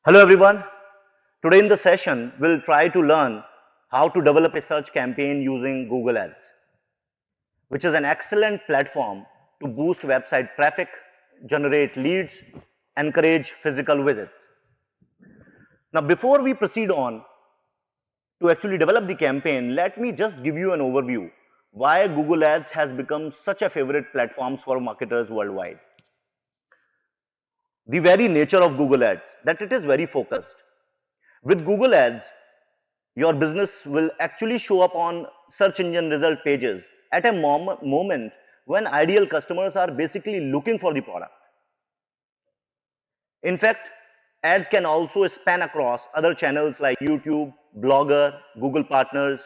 Hello everyone. Today in the session, we'll try to learn how to develop a search campaign using Google Ads, which is an excellent platform to boost website traffic, generate leads, encourage physical visits. Now, before we proceed on to actually develop the campaign, let me just give you an overview why Google Ads has become such a favorite platform for marketers worldwide. The very nature of Google Ads, that it is very focused. With Google Ads, your business will actually show up on search engine result pages at a moment when ideal customers are basically looking for the product. In fact, ads can also span across other channels like YouTube, Blogger, Google Partners.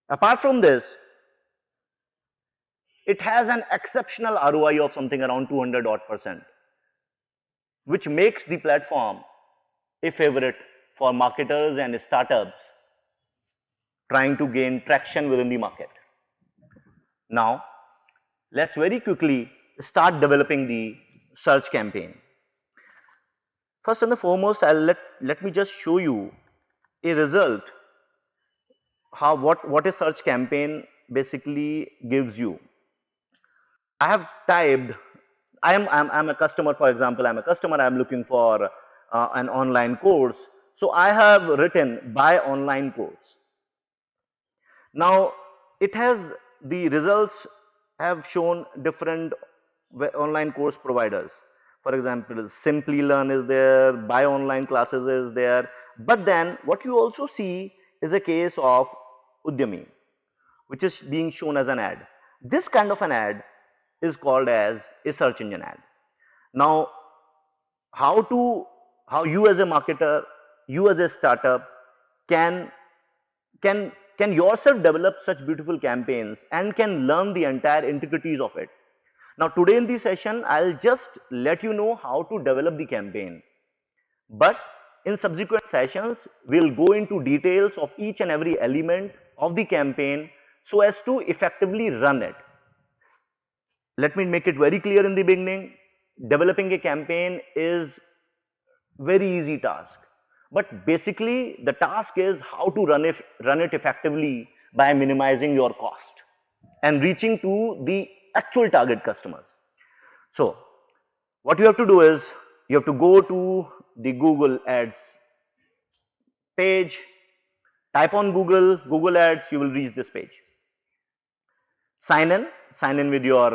Apart from this, it has an exceptional ROI of something around 200 odd percent, which makes the platform a favorite for marketers and startups trying to gain traction within the market. Now, let's very quickly start developing the search campaign. First and the foremost, let me just show you a result, what a search campaign basically gives you. I have typed, I'm a customer, for example, I'm a customer, I'm looking for an online course. So I have written buy online course. Now it has, the results have shown different online course providers. For example, Simply Learn is there, Buy Online Classes is there. But then what you also see is a case of Udemy, which is being shown as an ad. This kind of an ad is called as a search engine ad. Now, how you as a marketer, you as a startup can can can yourself develop such beautiful campaigns and can learn the entire intricacies of it. Now today in this session, I'll just let you know how to develop the campaign, but in subsequent sessions we'll go into details of each and every element of the campaign so as to effectively run it. Let me make it very clear in the beginning, developing a campaign is very easy task, but basically the task is how to run it effectively by minimizing your cost and reaching to the actual target customers. So what you have to do is you have to go to the Google Ads page, type on Google Ads, you will reach this page. Sign in with your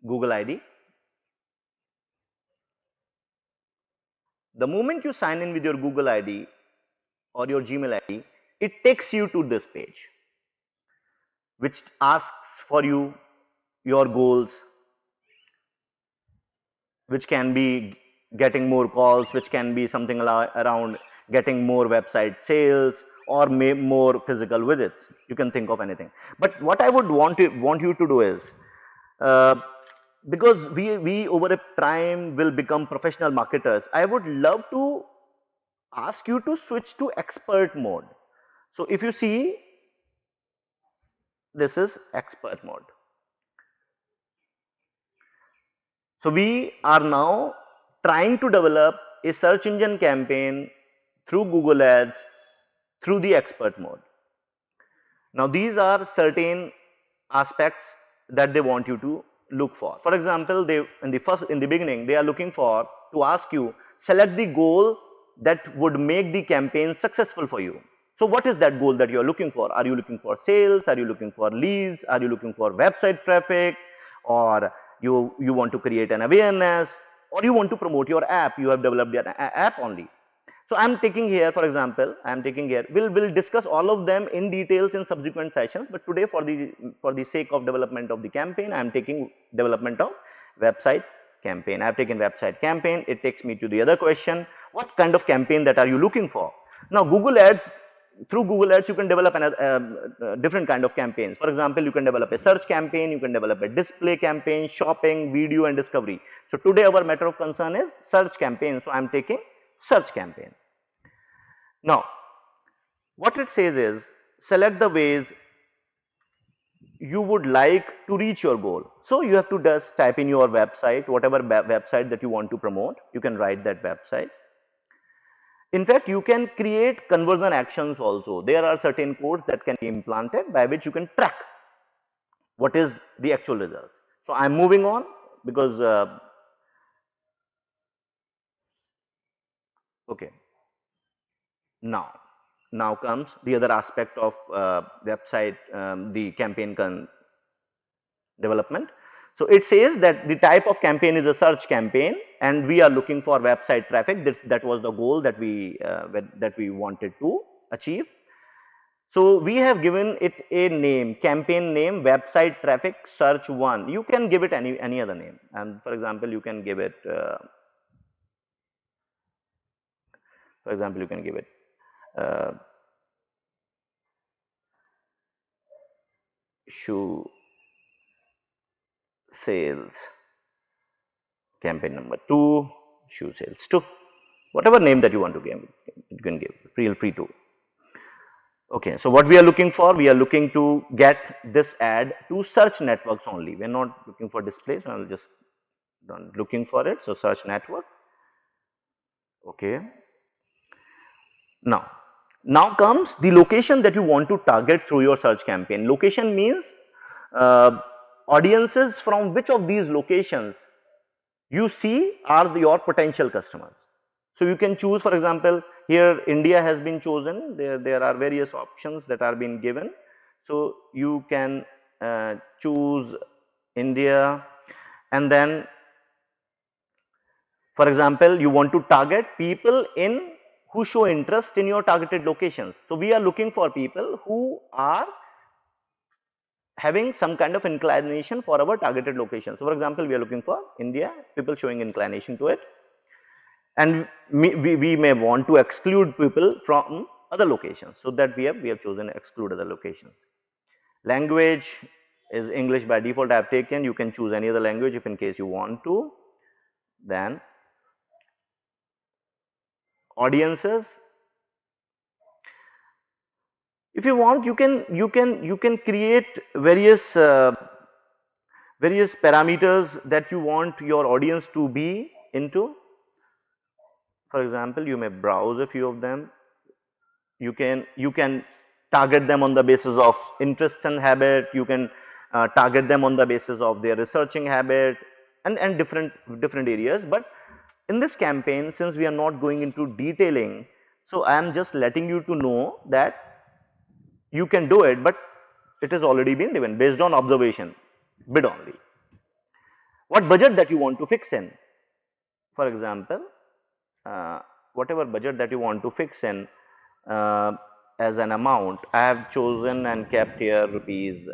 Google ID. The moment you sign in with your Google ID or your Gmail ID, it takes you to this page, which asks for you your goals, which can be getting more calls, which can be something around getting more website sales or more physical visits. You can think of anything. But what I would want you to do is, uh, because we over a time will become professional marketers, I would love to ask you to switch to expert mode. So if you see, this is expert mode. So we are now trying to develop a search engine campaign through Google Ads through the expert mode. Now these are certain aspects that they want you to look for. For example, they in the beginning they are looking for to ask you select the goal that would make the campaign successful for you. So what is that goal that you are looking for? Are you looking for sales? Are you looking for leads? Are you looking for website traffic? Or you want to create an awareness? Or you want to promote your app? You have developed an app only. So I'm taking here, for example, I'm taking here, we'll discuss all of them in details in subsequent sessions, but today for the sake of development of the campaign, I'm taking development of website campaign. I've taken website campaign. It takes me to the other question, what kind of campaign that are you looking for? Now Google Ads, through Google Ads you can develop different kind of campaigns. For example, you can develop a search campaign, you can develop a display campaign, shopping, video and discovery. So today our matter of concern is search campaign, so I'm taking search campaign. Now what it says is select the ways you would like to reach your goal. So you have to just type in your website, whatever website that you want to promote, you can write that website. In fact, you can create conversion actions also. There are certain codes that can be implanted by which you can track what is the actual result. So I'm moving on because okay. Now comes the other aspect of website, the campaign development. So it says that the type of campaign is a search campaign, and we are looking for website traffic. That was the goal that we wanted to achieve. So we have given it a name, campaign name, website traffic search one. You can give it any other name, and for example, you can give it. For example, you can give it. Uh, shoe sales campaign number 2, shoe sales 2, whatever name that you want to give, you can give, feel free to. Okay, so what we are looking for, we are looking to get this ad to search networks only. We are not looking for displays, I will just looking for it. So search network. Okay. Now comes the location that you want to target through your search campaign. Location means uh, audiences from which of these locations you see are your potential customers. So you can choose, for example, here India has been chosen. There are various options that are being given. So you can choose India, and then, for example, you want to target people in who show interest in your targeted locations. So we are looking for people who are having some kind of inclination for our targeted location. So for example, we are looking for India, people showing inclination to it, and we may want to exclude people from other locations. So that we have chosen exclude other locations. Language is English by default. I have taken. You can choose any other language if in case you want to. Then audiences. If you want, you can create various parameters that you want your audience to be into. For example, you may browse a few of them. You can target them on the basis of interest and habit. You can target them on the basis of their researching habit, and different areas. But in this campaign, since we are not going into detailing, so I am just letting you to know that you can do it, but it has already been given based on observation, bid only. What budget that you want to fix in? For example, uh, whatever budget that you want to fix in uh, as an amount, I have chosen and kept here rupees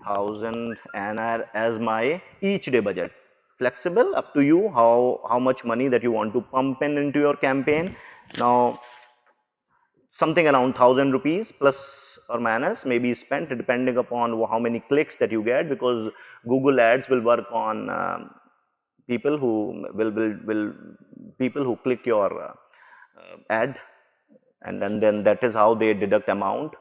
1000 NR as my each day budget. Flexible, up to you how much money that you want to pump in into your campaign. Now something around 1000 rupees plus or minus may be spent depending upon how many clicks that you get, because Google ads will work on people who will people who click your ad, and then that is how they deduct amount.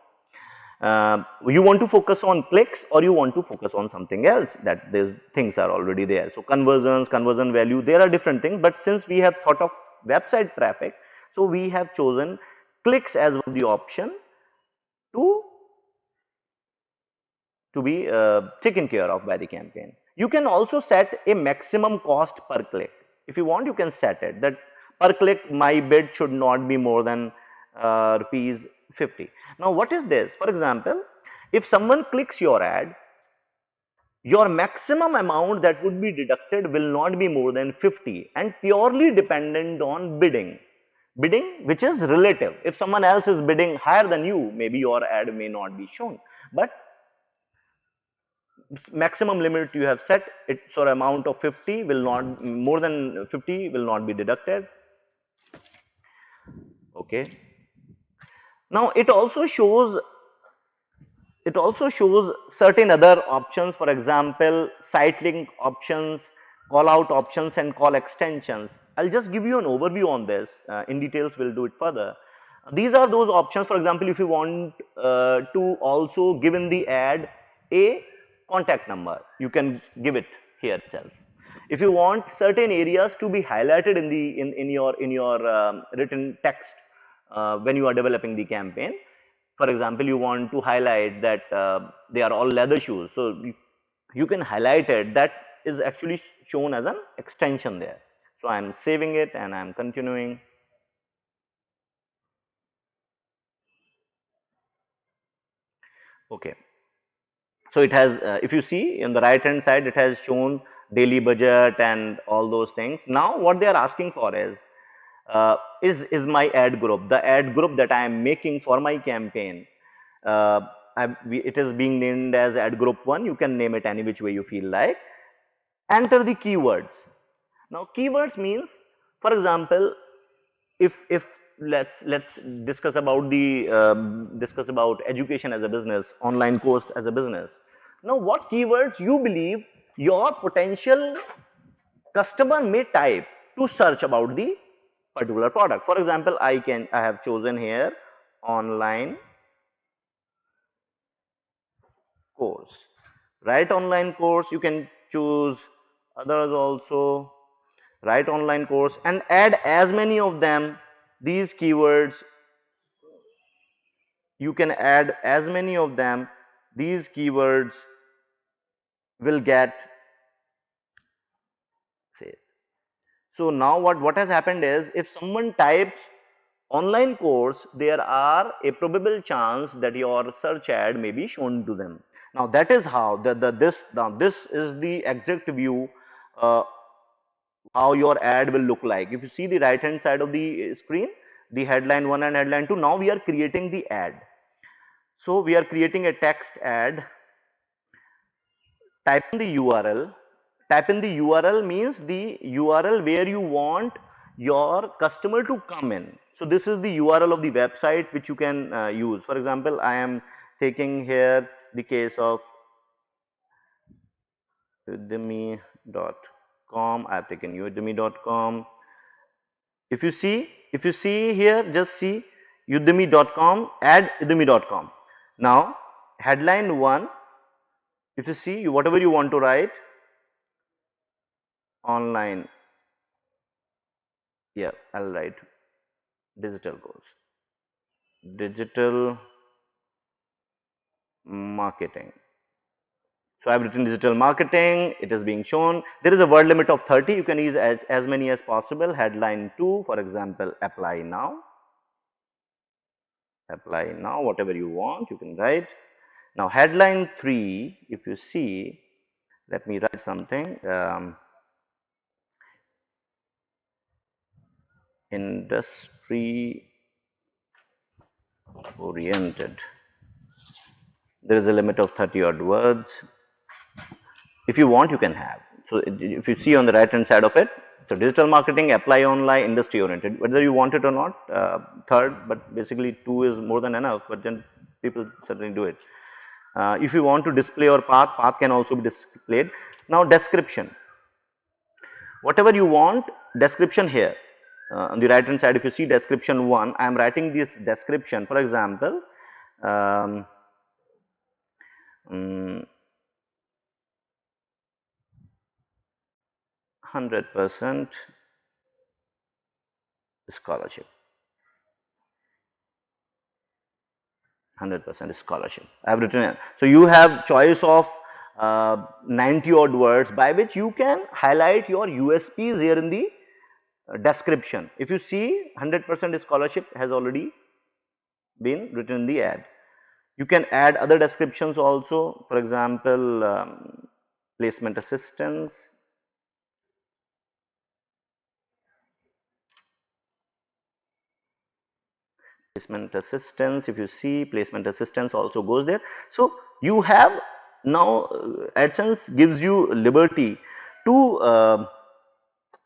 You want to focus on clicks or you want to focus on something else, that these things are already there. So conversions, conversion value, there are different things, but since we have thought of website traffic, so we have chosen clicks as the option to be taken care of by the campaign. You can also set a maximum cost per click. If you want, you can set it that per click my bid should not be more than rupees 50. Now what is this? For example, if someone clicks your ad, your maximum amount that would be deducted will not be more than 50, and purely dependent on bidding, which is relative. If someone else is bidding higher than you, maybe your ad may not be shown, but maximum limit you have set it, so amount of 50 will not, more than 50 will not be deducted. Okay. Now it also shows certain other options, for example site link options, call out options, and call extensions. I'll just give you an overview on this. In details we'll do it further. These are those options. For example, if you want to also give in the ad a contact number. You can give it here itself. If you want certain areas to be highlighted in the in your written text when you are developing the campaign, for example, you want to highlight that they are all leather shoes, so you can highlight it. That is actually shown as an extension there. So I am saving it and I am continuing. Okay. So it has, if you see in the right hand side, it has shown daily budget and all those things. Now what they are asking for is my ad group, the ad group that I am making for my campaign. Uh, it is being named as ad group 1. You can name it any which way you feel like. Enter the keywords. Now keywords means, for example, if let's discuss about the discuss about education as a business, online course as a business. Now what keywords you believe your potential customer may type to search about the particular product? For example, I have chosen here online course. Write online course. You can choose others also. Write online course and add as many of them, these keywords. You can add as many of them. These keywords will get say. So now what has happened is, if someone types online course, there are a probable chance that your search ad may be shown to them. Now that is how this is the exact view uh, how your ad will look like. If you see the right hand side of the screen, the headline 1 and headline 2, now we are creating the ad. So we are creating a text ad. Type in the URL. Type in the URL means the URL where you want your customer to come in. So this is the URL of the website which you can use. For example, I am taking here the case of udemy.com. I have taken udemy.com. If you see here, just see udemy.com, add udemy.com. Now headline 1, if you see, whatever you want to write, online, yeah, I'll write digital course, digital marketing. So I've written digital marketing, it is being shown. There is a word limit of 30, you can use as many as possible. Headline 2, for example, apply now. Apply now, whatever you want, you can write. Now headline 3, if you see, let me write something. Industry oriented. There is a limit of 30 odd words. If you want, you can have. So if you see on the right hand side of it, so digital marketing, apply online, industry oriented, whether you want it or not. Third, but basically 2 is more than enough, but then people certainly do it. If you want to display or path can also be displayed. Now description, whatever you want, description here. On the right hand side, if you see description 1, I am writing this description. For example, 100% scholarship. 100% scholarship. I have written it. So you have choice of 90 odd words by which you can highlight your USPs here in the description. If you see, 100% scholarship has already been written in the ad. You can add other descriptions also. For example, placement assistance. Placement assistance, if you see, placement assistance also goes there. So you have now AdSense gives you liberty to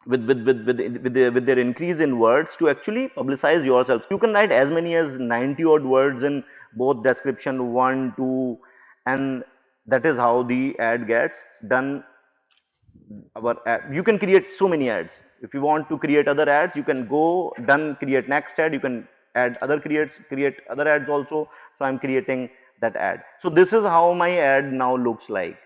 with their increase in words to actually publicize yourself. You can write as many as 90 odd words in both description 1, 2, and that is how the ad gets done. Our ad, you can create so many ads. If you want to create other ads, you can go done, create next ad. You can add other create other ads also. So I'm creating that ad. So this is how my ad now looks like.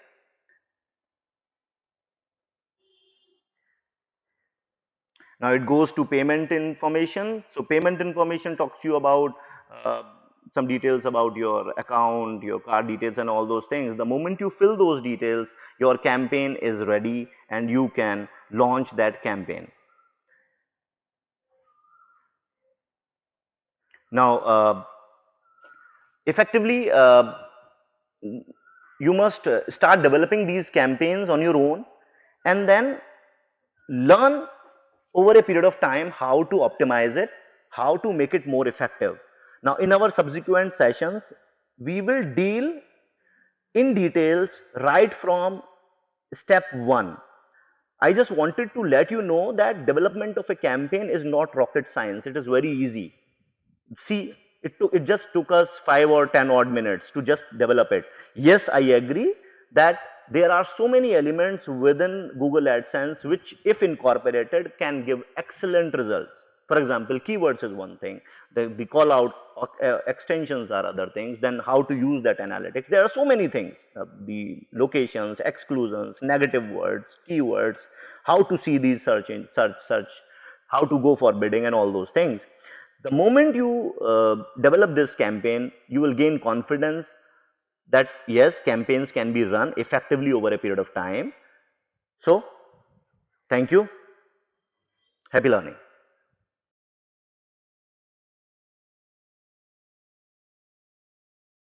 Now it goes to payment information. So payment information talks to you about uh, some details about your account, your card details and all those things. The moment you fill those details, your campaign is ready and you can launch that campaign. Now, effectively, you must start developing these campaigns on your own and then learn over a period of time how to optimize it, how to make it more effective. Now, in our subsequent sessions, we will deal in details right from step one. I just wanted to let you know that development of a campaign is not rocket science. It is very easy. See, it just took us 5 or 10 odd minutes to just develop it. Yes, I agree that there are so many elements within Google AdSense which, if incorporated, can give excellent results. For example, keywords is one thing, the call out extensions are other things, then how to use that analytics. There are so many things, the locations, exclusions, negative words, keywords, how to see these search, how to go for bidding and all those things. The moment you develop this campaign, you will gain confidence that yes, campaigns can be run effectively over a period of time. So, thank you. Happy learning.